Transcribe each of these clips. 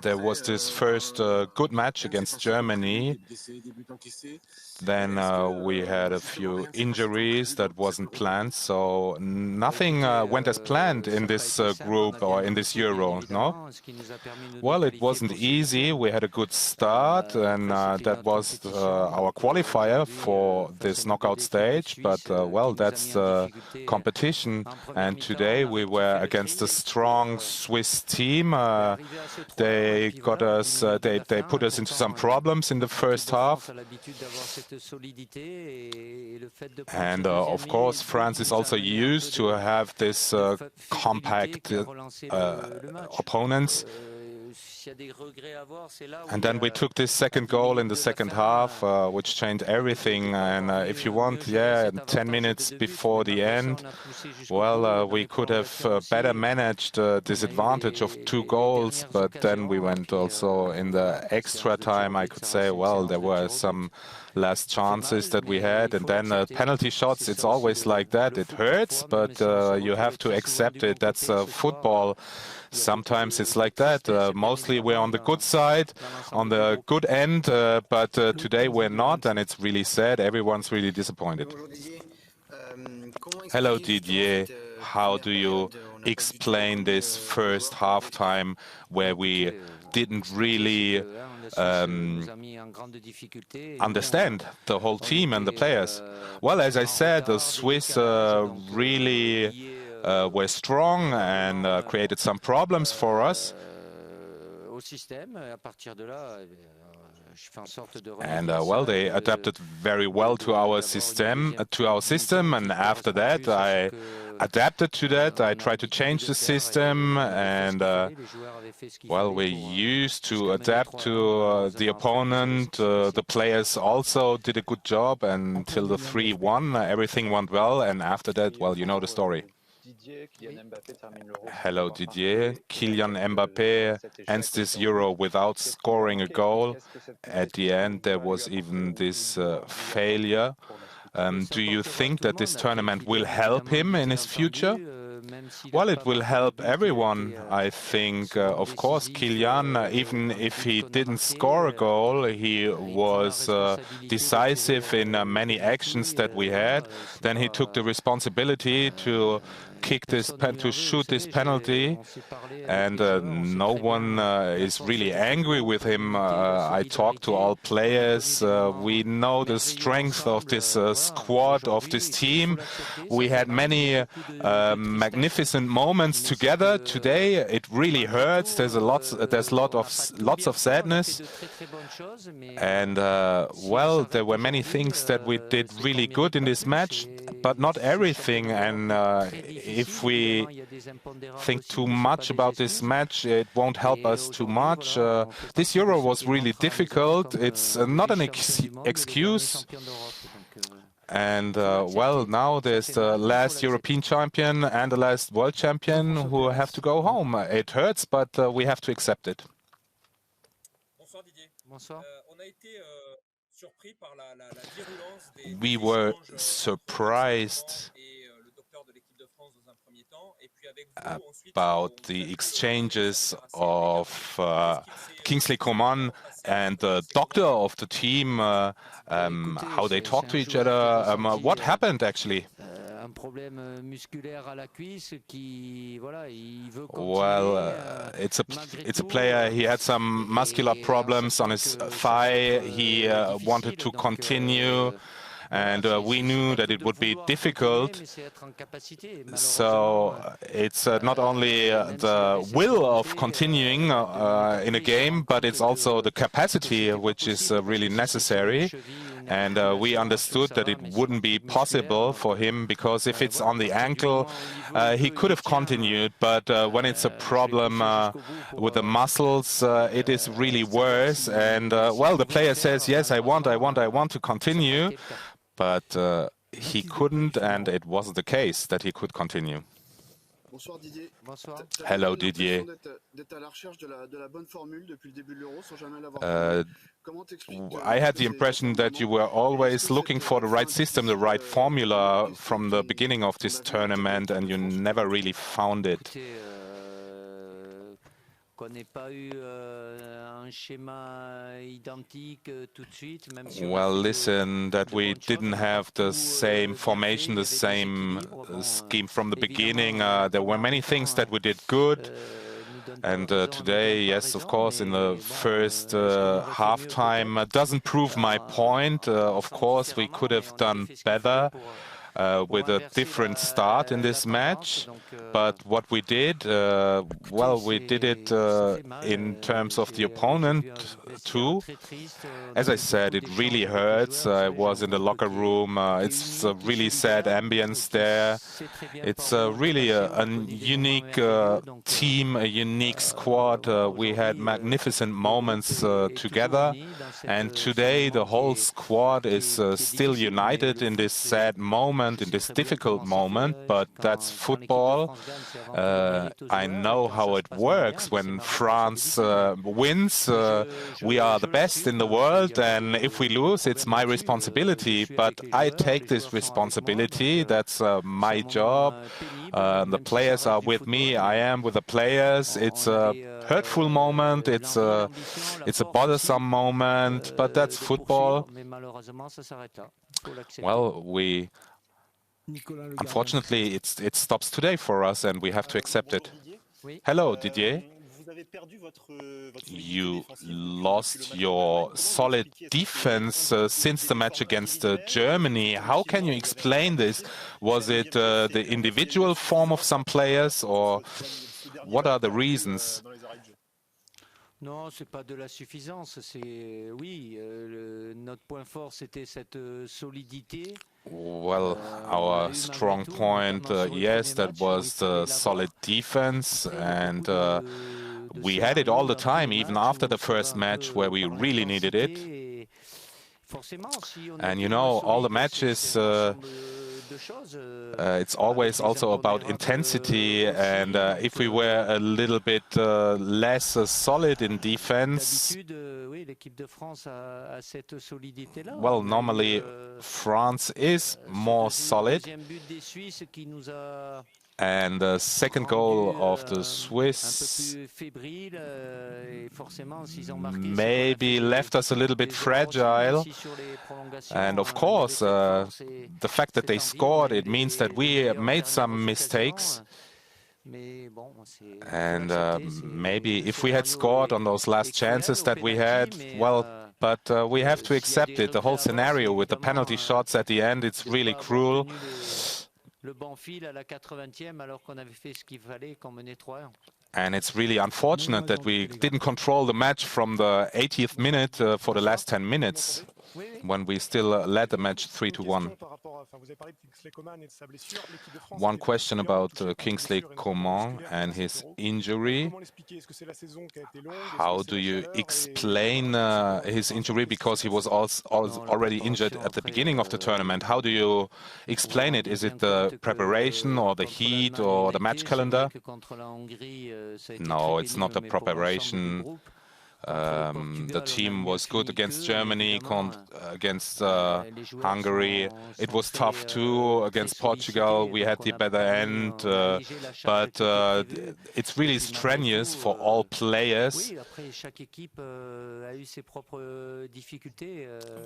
there was this first good match against Germany. Then we had a few injuries that wasn't planned, so nothing went as planned in this group or in this Euro, no? Well, it wasn't easy. We had a good start, and that was our qualifier for this knockout stage. But, well, that's the competition. And today we were against a strong Swiss team. They got us, they put us into some problems in the first half. And of course, France is also used to have this compact opponents. And then we took this second goal in the second half, which changed everything. And if you want, 10 minutes before the end, well, we could have better managed this advantage of 2 goals. But then we went also in the extra time, I could say, well, there were some last chances that we had. And then penalty shots, it's always like that. It hurts, but you have to accept it. That's football. Sometimes it's like that. Mostly we're on the good side, on the good end, but today we're not, and it's really sad. Everyone's really disappointed. Hello, Didier. How do you explain this first half-time where we didn't really understand the whole team and the players? Well, as I said, the Swiss really were strong and created some problems for us. And well, they adapted very well to our system, and after that, I adapted to that. I tried to change the system, and well, we used to adapt to the opponent. The players also did a good job until the 3-1. Everything went well, and after that, well, you know the story. Hello, Didier. Kylian Mbappe ends this Euro without scoring a goal. At the end, there was even this failure. Do you think that this tournament will help him in his future? Well, it will help everyone, I think. Of course, Kylian, even if he didn't score a goal, he was decisive in many actions that we had. Then he took the responsibility to shoot this penalty, and no one is really angry with him. I talked to all players. We know the strength of this squad, of this team. We had many magnificent moments together today. It really hurts. There's lots of sadness, and well, there were many things that we did really good in this match, but not everything. And if we think too much about this match, it won't help us too much. This Euro was really difficult. It's not an excuse. And well, now there's the last European champion and the last world champion who have to go home. It hurts, but we have to accept it. We were surprised about the exchanges of Kingsley Coman and the doctor of the team, how they talk to each other. What happened actually? Well, it's a player. He had some muscular problems on his thigh. He wanted to continue, and we knew that it would be difficult. So it's not only the will of continuing in a game, but it's also the capacity which is really necessary. And we understood that it wouldn't be possible for him, because if it's on the ankle, he could have continued. But when it's a problem with the muscles, it is really worse. And well, the player says, yes, I want to continue. But he couldn't, and it wasn't the case that he could continue. Hello, Didier. I had the impression that you were always looking for the right system, the right formula from the beginning of this tournament, and you never really found it. Well, listen, that we didn't have the same formation, the same scheme from the beginning. There were many things that we did good. And today, yes, of course, in the first halftime, doesn't prove my point. Of course, we could have done better with a different start in this match. But what we did, well, we did it in terms of the opponent too. As I said, it really hurts. I was in the locker room. It's a really sad ambience there. It's really a unique team, a unique squad. We had magnificent moments together. And today the whole squad is still united in this sad moment, in this difficult moment. But that's football. I know how it works when France wins. We are the best in the world, and if we lose, it's my responsibility. But I take this responsibility. That's my job. The players are with me. I am with the players. It's a hurtful moment. It's a bothersome moment. But that's football. Well, unfortunately, it stops today for us, and we have to accept it. Hello, Didier. You lost your solid defense since the match against Germany. How can you explain this? Was it the individual form of some players, or what are the reasons? Non, c'est pas de la suffisance. C'est oui, notre point fort c'était cette solidité. Well, our strong point, yes, that was the solid defense, and we had it all the time, even after the first match where we really needed it. And you know, all the matches, it's always also about intensity, and if we were a little bit less solid in defense, well, normally France is more solid. And the second goal of the Swiss maybe left us a little bit fragile. And of course, the fact that they scored, it means that we made some mistakes. And maybe if we had scored on those last chances that we had, well, but we have to accept it. The whole scenario with the penalty shots at the end, it's really cruel. And it's really unfortunate that we didn't control the match from the 80th minute for the last 10 minutes, when we still led the match 3-1. One question about Kingsley Coman and his injury. How do you explain his injury? Because he was already injured at the beginning of the tournament. How do you explain it? Is it the preparation or the heat or the match calendar? No, it's not the preparation. The team was good against Germany, against Hungary. It was tough too against Portugal. We had the better end, but it's really strenuous for all players.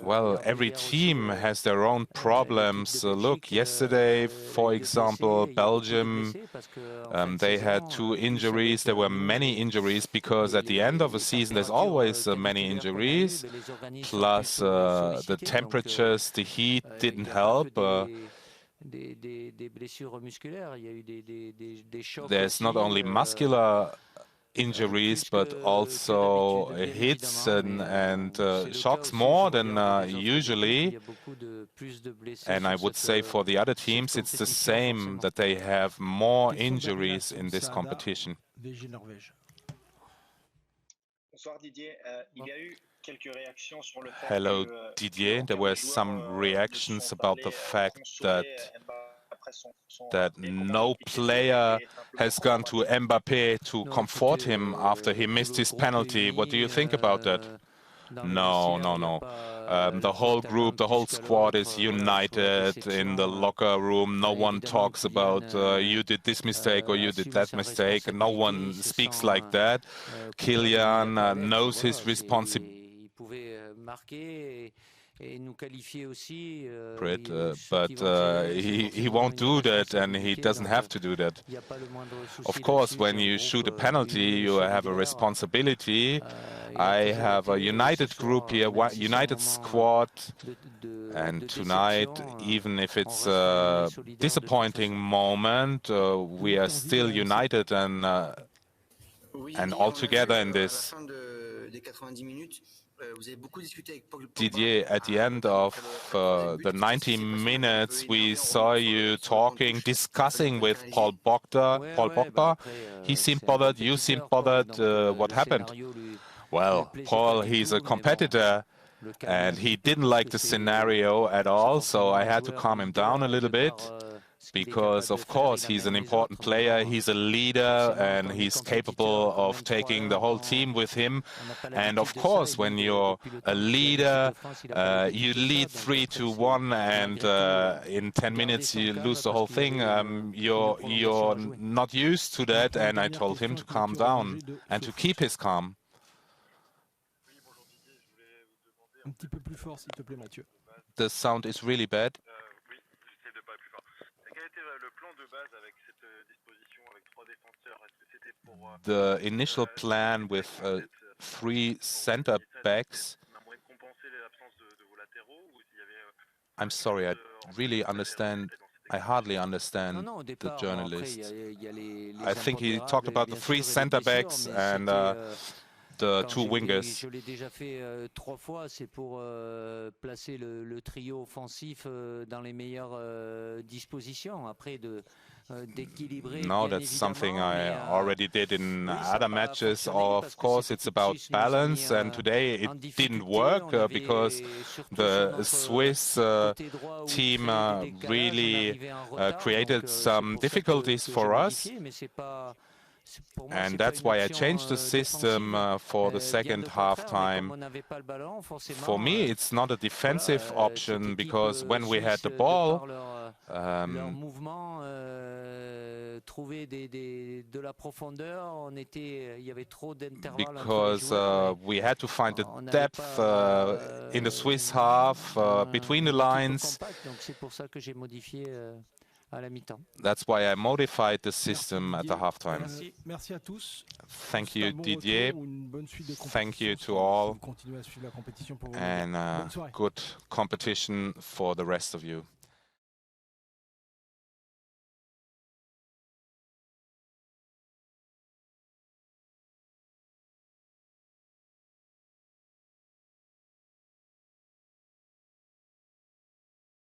Well, every team has their own problems. Look, yesterday, for example, Belgium, they had 2 injuries. There were many injuries because at the end of a season, there's always many injuries, plus the temperatures, the heat didn't help. There's not only muscular injuries, but also hits and shocks more than usually. And I would say for the other teams, it's the same, that they have more injuries in this competition. Hello, Didier. There were some reactions about the fact that no player has gone to Mbappe to comfort him after he missed his penalty. What do you think about that? No. The whole group, the whole squad is united in the locker room. No one talks about you did this mistake or you did that mistake. No one speaks like that. Kylian knows his responsibility. But he won't do that, and he doesn't have to do that. Of course, when you shoot a penalty, you have a responsibility. I have a united group here, united squad, and tonight, even if it's a disappointing moment, we are still united and all together in this. Didier, at the end of the 90 minutes, we saw you talking, discussing with Paul Pogba. He seemed bothered, you seemed bothered. What happened? Well, Paul, he's a competitor, and he didn't like the scenario at all, so I had to calm him down a little bit. Because, of course, he's an important player, he's a leader, and he's capable of taking the whole team with him. And, of course, when you're a leader, you lead 3-1, and in 10 minutes you lose the whole thing. You're not used to that, and I told him to calm down and to keep his calm. The sound is really bad. The initial plan with 3 center backs. I'm sorry, I really understand. I hardly understand the journalist. I think he talked about the 3 center backs and the 2 wingers. Je l'ai déjà fait 3 fois, c'est pour placer le trio offensif dans les meilleures dispositions. Après d'équilibrer. No, that's something I already did in other matches. Of course, it's about balance, and today it didn't work because the Swiss team really created some difficulties for us. And that's why I changed the system for the second half-time. For me, it's not a defensive option, because when we had the ball, because we had to find the depth in the Swiss half, between the lines. That's why I modified the system at the halftime. Thank you, Didier. Thank you to all. And good competition for the rest of you.